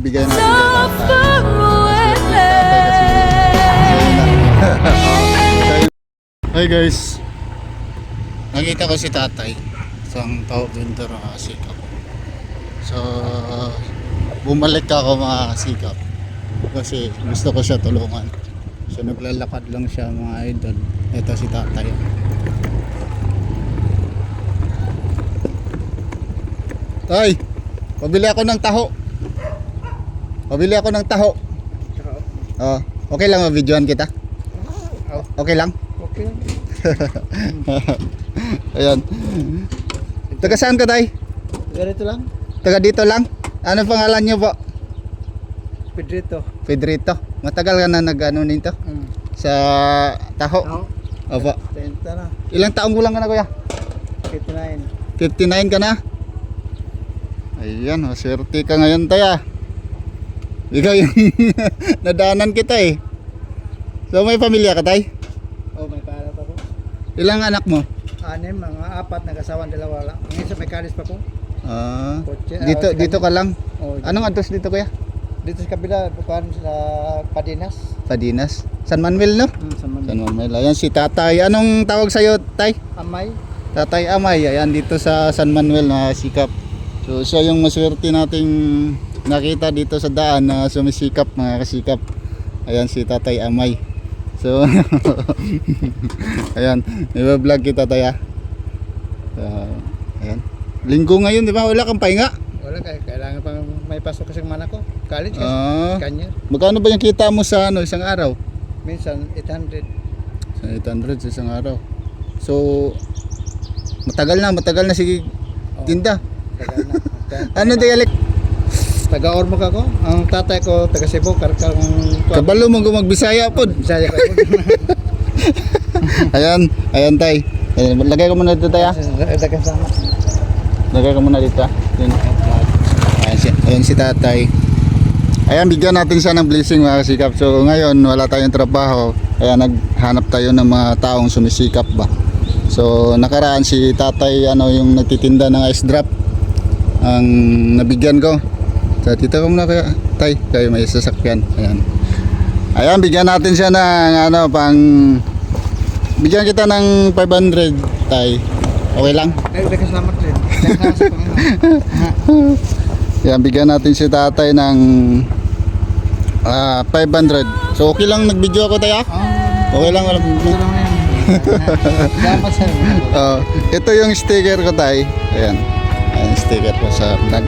ibibigay natin kay tatay. Hi guys, nakita ko si tatay isang tao vendor ng kasikap. So bumalik ako mga kasikap kasi gusto ko siya tulungan. So naglalakad lang siya mga idol. Ito si tatay. Tay, pabili ako ng taho. Pabili ako ng taho. Oh, okay lang ma-videoan kita? Okay lang? Okay. Ayan. Taga saan ka, tay? Ganito lang. Taga dito lang? Ano pangalan niyo po? Pedrito. Pedrito. Matagal ka na nag-ano nito? Sa taho? Ako. Opo. 30 na. Ilang taong gulang ka na, kuya? 59. 59 ka na? Ayan, maswerte ka ngayon, tay ah. Ikaw yung nadaanan kita eh. So may pamilya ka, tay? Oh, may para pa po. Ilang anak mo? 6, mga 4, nag-asawan, 2 lang. Ang isa may kalis pa po. Ah, Kotse, dito sa dito ka lang. Oh, Anong address dito, kuya? dito sa kabila, bukan sa Padinas. Padinas. San Manuel, no? Sa San Manuel. Ayan si tatay. Anong tawag sa'yo, tay? Amay. Tatay Amay. Ayan dito sa San Manuel na sikap. So siya yung maswerte nating nakita dito sa daan na sumisikap, mga kasikap. Ayan si tatay Amay. So ayan, i-vlog kita, tay ah. Ayan. Linggo ngayon, di ba? Wala kang pahinga? Wala kayo, kailangan pang may pasok kasi man ako. College kasi. Kanya. Magkano ba yung kita mo sa ano, isang araw? Minsan 800. Sa 800 sa isang araw. So matagal na si tinda. Tagal na. Ano dialect? Taga-Ormoc ako. Ang tatay ko taga Cebu, karkang Kabalo mo magbisaya pod. Bisaya ka po. Ayan, ayan tay. Ayan, lagay ko muna dito, tay ah. Dagan sama. Lagay ko muna dito ah. Yun. Ayan si tatay. Ayan, bigyan natin siya ng blessing, mga kasikap. So ngayon wala tayong trabaho, kaya naghanap tayo ng mga taong sumisikap ba. So nakaraan si tatay ano yung nagtitinda ng ice drop ang nabigyan ko. So dito ko muna kaya tay, kayo may sasakyan. Ayan. Ayan, bigyan natin siya ng ano pang bigyan kita ng 500 tay. Okay lang? Dagan salamat din. Dagan sa Panginoon. Yan, bigyan natin si tatay ng 500. So okay lang nag-video ako, tay ah? Okay lang wala. Salamat sa Ito yung sticker ko, tay. Ayan. Ayan yung sticker ko sa vlog.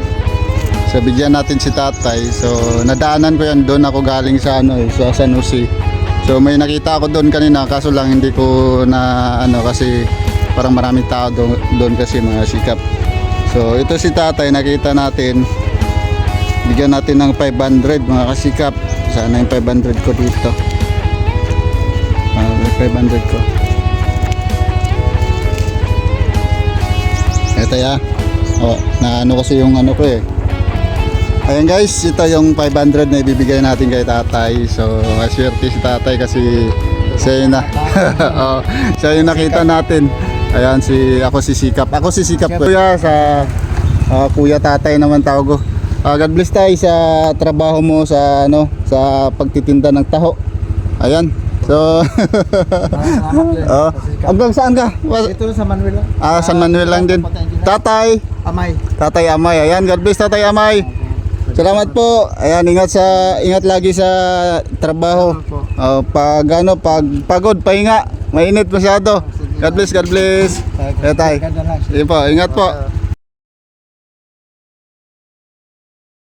So bigyan natin si tatay. So nadaanan ko yan, doon ako galing sa ano sa San Jose. So may nakita ako doon kanina, kaso lang hindi ko na ano kasi parang maraming tao doon kasi mga sikap. So ito si tatay, nakita natin. Bigyan natin ng 500 mga kasikap. Sana yung 500 ko dito. 500 ko. Ito ya. Oh, na ano kasi yung ano ko eh. Ayan guys, ito yung 500 na ibibigay natin kay tatay. So, aswerte si tatay kasi siya yung oh, siya yung nakita natin. Ayan ako si Sikap. Ako si Sikap ko. Kuya sa kuya tatay naman tawag ko. God bless tayo sa trabaho mo sa ano sa pagtitinda ng taho. Ayan. So hanggang saan ka? Ito sa Manuel lang. San Manuel lang din. Tatay Amay. Tatay Amay. Ayan, God bless Tatay Amay. Salamat po. Ayan, ingat lagi sa trabaho. Pag pagod, pahinga. Mainit masyado. God bless, God bless. Tay. Ingat po.